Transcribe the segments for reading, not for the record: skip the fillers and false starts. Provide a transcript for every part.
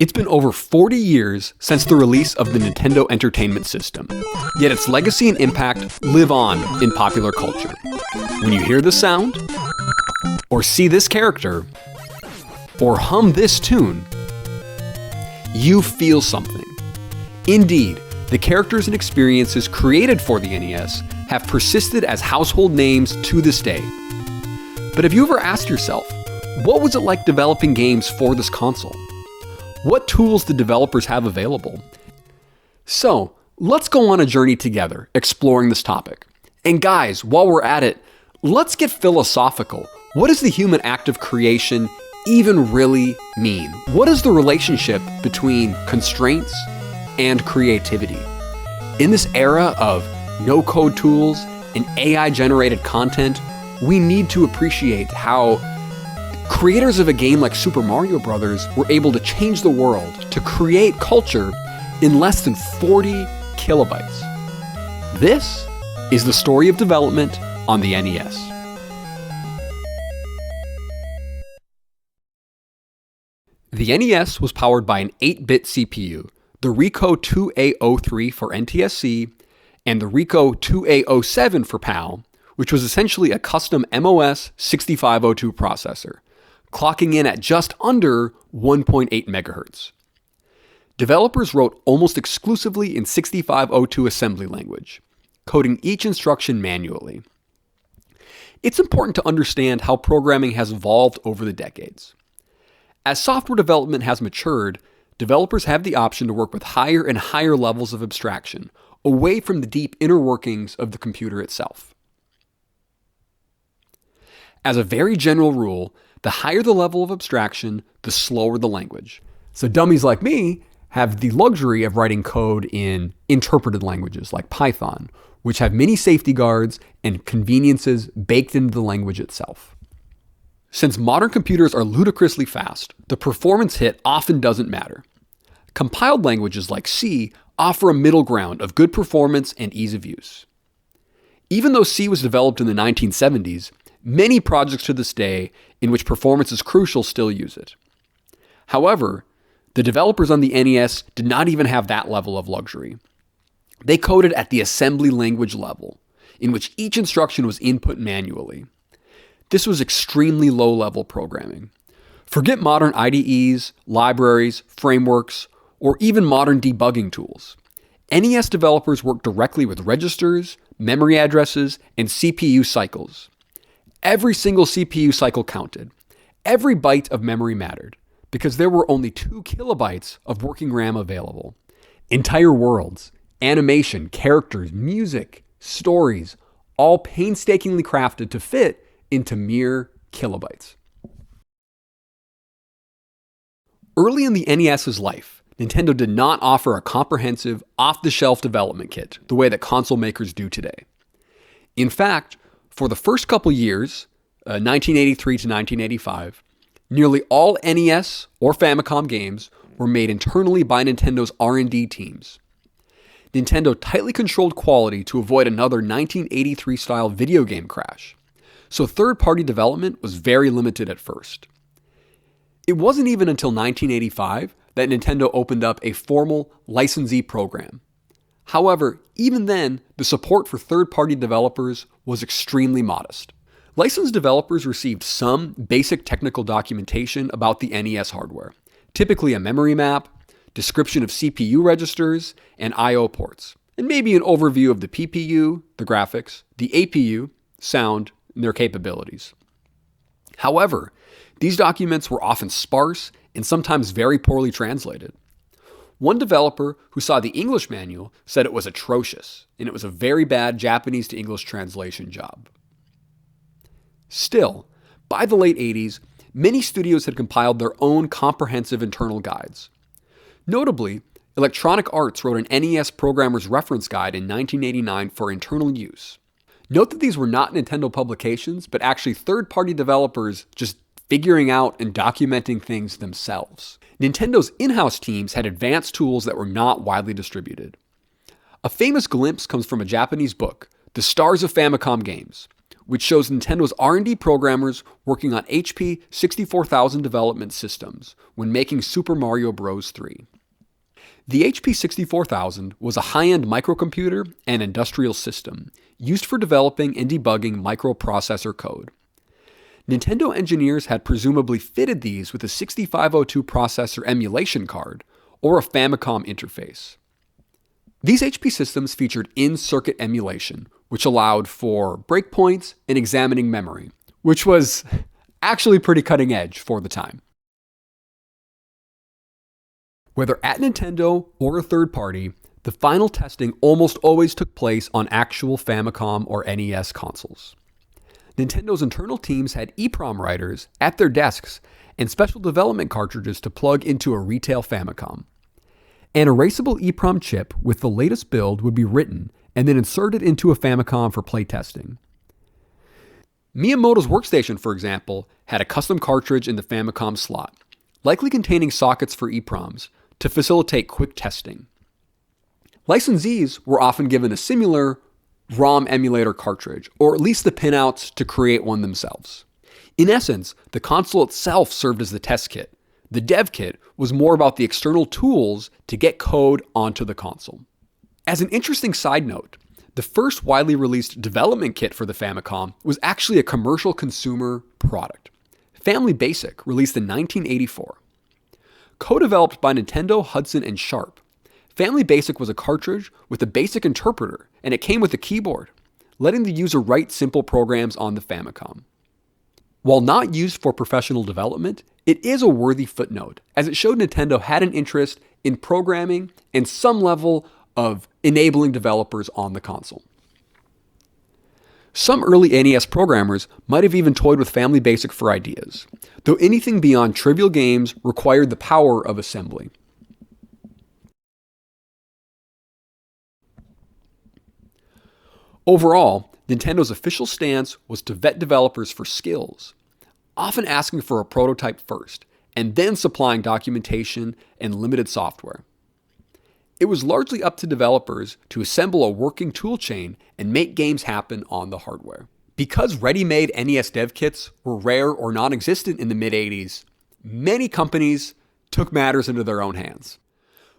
It's been over 40 years since the release of the Nintendo Entertainment System, yet its legacy and impact live on in popular culture. When you hear this sound, or see this character, or hum this tune, you feel something. Indeed, the characters and experiences created for the NES have persisted as household names to this day. But have you ever asked yourself, what was it like developing games for this console? What tools did developers have available? So, let's go on a journey together, exploring this topic. And guys, while we're at it, let's get philosophical. What does the human act of creation even really mean? What is the relationship between constraints and creativity? In this era of no-code tools and AI-generated content, we need to appreciate how creators of a game like Super Mario Bros. Were able to change the world, to create culture in less than 40 kilobytes. This is the story of development on the NES. The NES was powered by an 8-bit CPU, the Rico 2A03 for NTSC, and the Rico 2A07 for PAL, which was essentially a custom MOS 6502 processor, clocking in at just under 1.8 megahertz. Developers wrote almost exclusively in 6502 assembly language, coding each instruction manually. It's important to understand how programming has evolved over the decades. As software development has matured, developers have the option to work with higher and higher levels of abstraction, away from the deep inner workings of the computer itself. As a very general rule, the higher the level of abstraction, the slower the language. So dummies like me have the luxury of writing code in interpreted languages like Python, which have many safety guards and conveniences baked into the language itself. Since modern computers are ludicrously fast, the performance hit often doesn't matter. Compiled languages like C offer a middle ground of good performance and ease of use. Even though C was developed in the 1970s, many projects to this day in which performance is crucial still use it. However, the developers on the NES did not even have that level of luxury. They coded at the assembly language level, in which each instruction was input manually. This was extremely low-level programming. Forget modern IDEs, libraries, frameworks, or even modern debugging tools. NES developers worked directly with registers, memory addresses, and CPU cycles. Every single CPU cycle counted. Every byte of memory mattered, because there were only 2 kilobytes of working RAM available. Entire worlds, animation, characters, music, stories, all painstakingly crafted to fit into mere kilobytes. Early in the NES's life, Nintendo did not offer a comprehensive, off-the-shelf development kit the way that console makers do today. In fact, for the first couple years, 1983 to 1985, nearly all NES or Famicom games were made internally by Nintendo's R&D teams. Nintendo tightly controlled quality to avoid another 1983-style video game crash, so third-party development was very limited at first. It wasn't even until 1985 that Nintendo opened up a formal licensee program. However, even then, the support for third-party developers was extremely modest. Licensed developers received some basic technical documentation about the NES hardware, typically a memory map, description of CPU registers, and I/O ports, and maybe an overview of the PPU, the graphics, the APU, sound, and their capabilities. However, these documents were often sparse and sometimes very poorly translated. One developer who saw the English manual said it was atrocious, and it was a very bad Japanese to English translation job. Still, by the late 80s, many studios had compiled their own comprehensive internal guides. Notably, Electronic Arts wrote an NES Programmer's Reference Guide in 1989 for internal use. Note that these were not Nintendo publications, but actually third-party developers just figuring out and documenting things themselves. Nintendo's in-house teams had advanced tools that were not widely distributed. A famous glimpse comes from a Japanese book, The Stars of Famicom Games, which shows Nintendo's R&D programmers working on HP 64000 development systems when making Super Mario Bros. 3. The HP 64000 was a high-end microcomputer and industrial system used for developing and debugging microprocessor code. Nintendo engineers had presumably fitted these with a 6502 processor emulation card or a Famicom interface. These HP systems featured in-circuit emulation, which allowed for breakpoints and examining memory, which was actually pretty cutting edge for the time. Whether at Nintendo or a third party, the final testing almost always took place on actual Famicom or NES consoles. Nintendo's internal teams had EEPROM writers at their desks and special development cartridges to plug into a retail Famicom. An erasable EEPROM chip with the latest build would be written and then inserted into a Famicom for playtesting. Miyamoto's workstation, for example, had a custom cartridge in the Famicom slot, likely containing sockets for EEPROMs to facilitate quick testing. Licensees were often given a similar ROM emulator cartridge, or at least the pinouts to create one themselves. In essence, the console itself served as the test kit. The dev kit was more about the external tools to get code onto the console. As an interesting side note, the first widely released development kit for the Famicom was actually a commercial consumer product. Family Basic, released in 1984. Co-developed by Nintendo, Hudson, and Sharp, Family Basic was a cartridge with a basic interpreter, and it came with a keyboard, letting the user write simple programs on the Famicom. While not used for professional development, it is a worthy footnote, as it showed Nintendo had an interest in programming and some level of enabling developers on the console. Some early NES programmers might have even toyed with Family Basic for ideas, though anything beyond trivial games required the power of assembly. Overall, Nintendo's official stance was to vet developers for skills, often asking for a prototype first, and then supplying documentation and limited software. It was largely up to developers to assemble a working toolchain and make games happen on the hardware. Because ready-made NES dev kits were rare or non-existent in the mid-80s, many companies took matters into their own hands.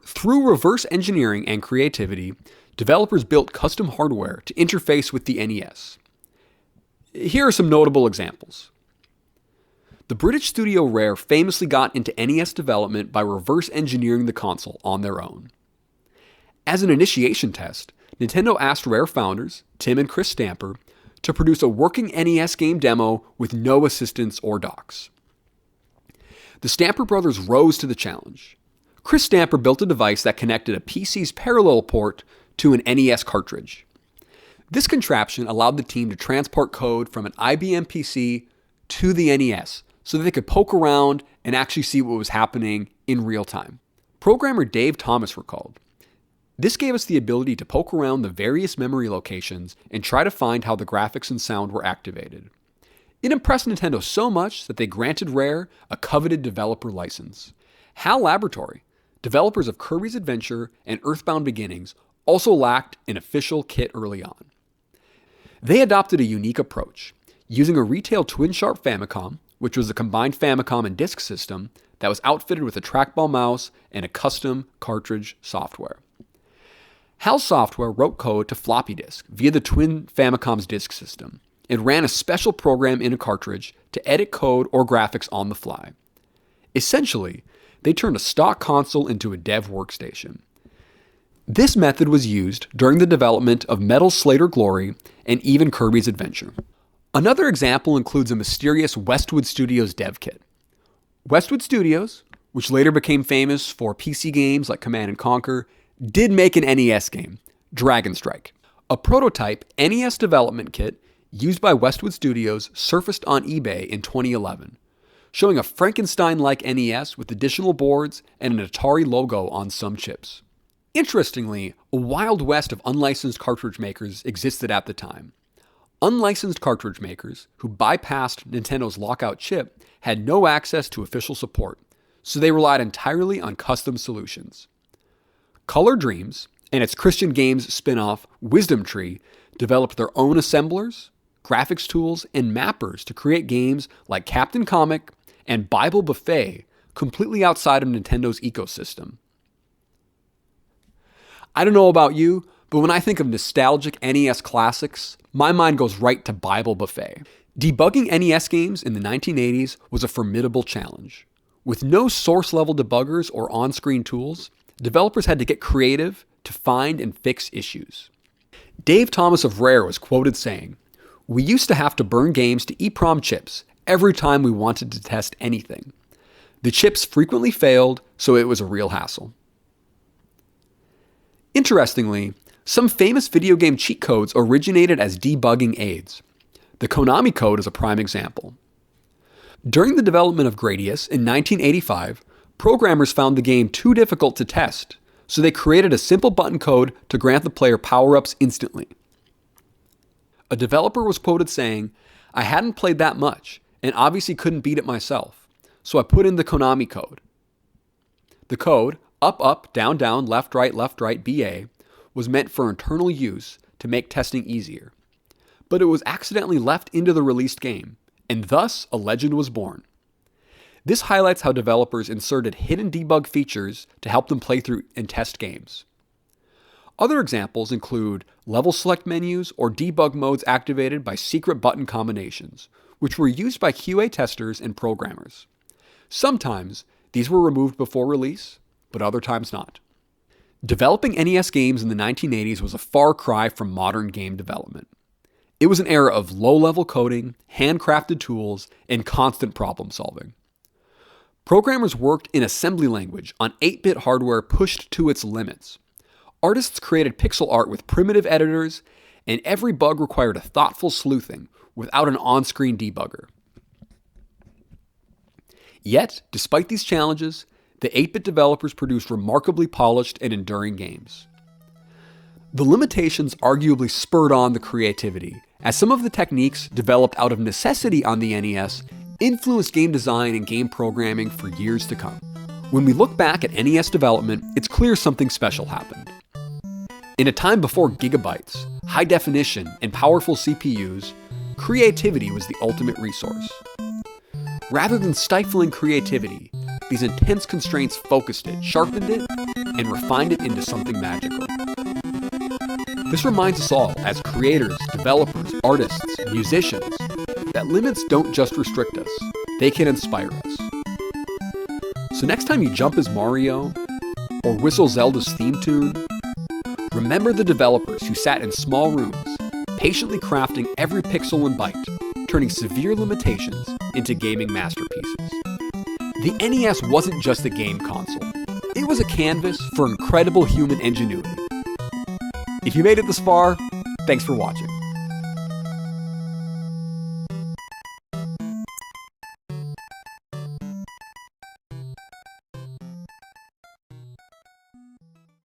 Through reverse engineering and creativity, developers built custom hardware to interface with the NES. Here are some notable examples. The British studio Rare famously got into NES development by reverse engineering the console on their own. As an initiation test, Nintendo asked Rare founders, Tim and Chris Stamper, to produce a working NES game demo with no assistance or docs. The Stamper brothers rose to the challenge. Chris Stamper built a device that connected a PC's parallel port to an NES cartridge. This contraption allowed the team to transport code from an IBM PC to the NES so that they could poke around and actually see what was happening in real time. Programmer Dave Thomas recalled, "This gave us the ability to poke around the various memory locations and try to find how the graphics and sound were activated. It impressed Nintendo so much that they granted Rare a coveted developer license. HAL Laboratory, developers of Kirby's Adventure and Earthbound Beginnings, also lacked an official kit early on. They adopted a unique approach, using a retail twin-sharp Famicom, which was a combined Famicom and disk system that was outfitted with a trackball mouse and a custom cartridge software. HAL software wrote code to floppy disk via the twin Famicom's disk system. It ran a special program in a cartridge to edit code or graphics on the fly. Essentially, they turned a stock console into a dev workstation. This method was used during the development of Metal Slater Glory and even Kirby's Adventure. Another example includes a mysterious Westwood Studios dev kit. Westwood Studios, which later became famous for PC games like Command & Conquer, did make an NES game, Dragon Strike. A prototype NES development kit used by Westwood Studios surfaced on eBay in 2011, showing a Frankenstein-like NES with additional boards and an Atari logo on some chips. Interestingly, a wild west of unlicensed cartridge makers existed at the time. Unlicensed cartridge makers who bypassed Nintendo's lockout chip had no access to official support, so they relied entirely on custom solutions. Color Dreams and its Christian Games spin-off Wisdom Tree developed their own assemblers, graphics tools, and mappers to create games like Captain Comic and Bible Buffet completely outside of Nintendo's ecosystem. I don't know about you, but when I think of nostalgic NES classics, my mind goes right to Bible Buffet. Debugging NES games in the 1980s was a formidable challenge. With no source-level debuggers or on-screen tools, developers had to get creative to find and fix issues. Dave Thomas of Rare was quoted saying, "We used to have to burn games to EEPROM chips every time we wanted to test anything. The chips frequently failed, so it was a real hassle." Interestingly, some famous video game cheat codes originated as debugging aids. The Konami code is a prime example. During the development of Gradius in 1985, programmers found the game too difficult to test, so they created a simple button code to grant the player power-ups instantly. A developer was quoted saying, "I hadn't played that much, and obviously couldn't beat it myself, so I put in the Konami code." The code, up, up, down, down, left, right, BA, was meant for internal use to make testing easier. But it was accidentally left into the released game, and thus a legend was born. This highlights how developers inserted hidden debug features to help them play through and test games. Other examples include level select menus or debug modes activated by secret button combinations, which were used by QA testers and programmers. Sometimes these were removed before release, but other times not. Developing NES games in the 1980s was a far cry from modern game development. It was an era of low-level coding, handcrafted tools, and constant problem solving. Programmers worked in assembly language on 8-bit hardware pushed to its limits. Artists created pixel art with primitive editors, and every bug required a thoughtful sleuthing without an on-screen debugger. Yet, despite these challenges, the 8-bit developers produced remarkably polished and enduring games. The limitations arguably spurred on the creativity, as some of the techniques developed out of necessity on the NES influenced game design and game programming for years to come. When we look back at NES development, it's clear something special happened. In a time before gigabytes, high definition, and powerful CPUs, creativity was the ultimate resource. Rather than stifling creativity, these intense constraints focused it, sharpened it, and refined it into something magical. This reminds us all, as creators, developers, artists, musicians, that limits don't just restrict us, they can inspire us. So next time you jump as Mario, or whistle Zelda's theme tune, remember the developers who sat in small rooms, patiently crafting every pixel and byte, turning severe limitations into gaming masterpieces. The NES wasn't just a game console. It was a canvas for incredible human ingenuity. If you made it this far, thanks for watching.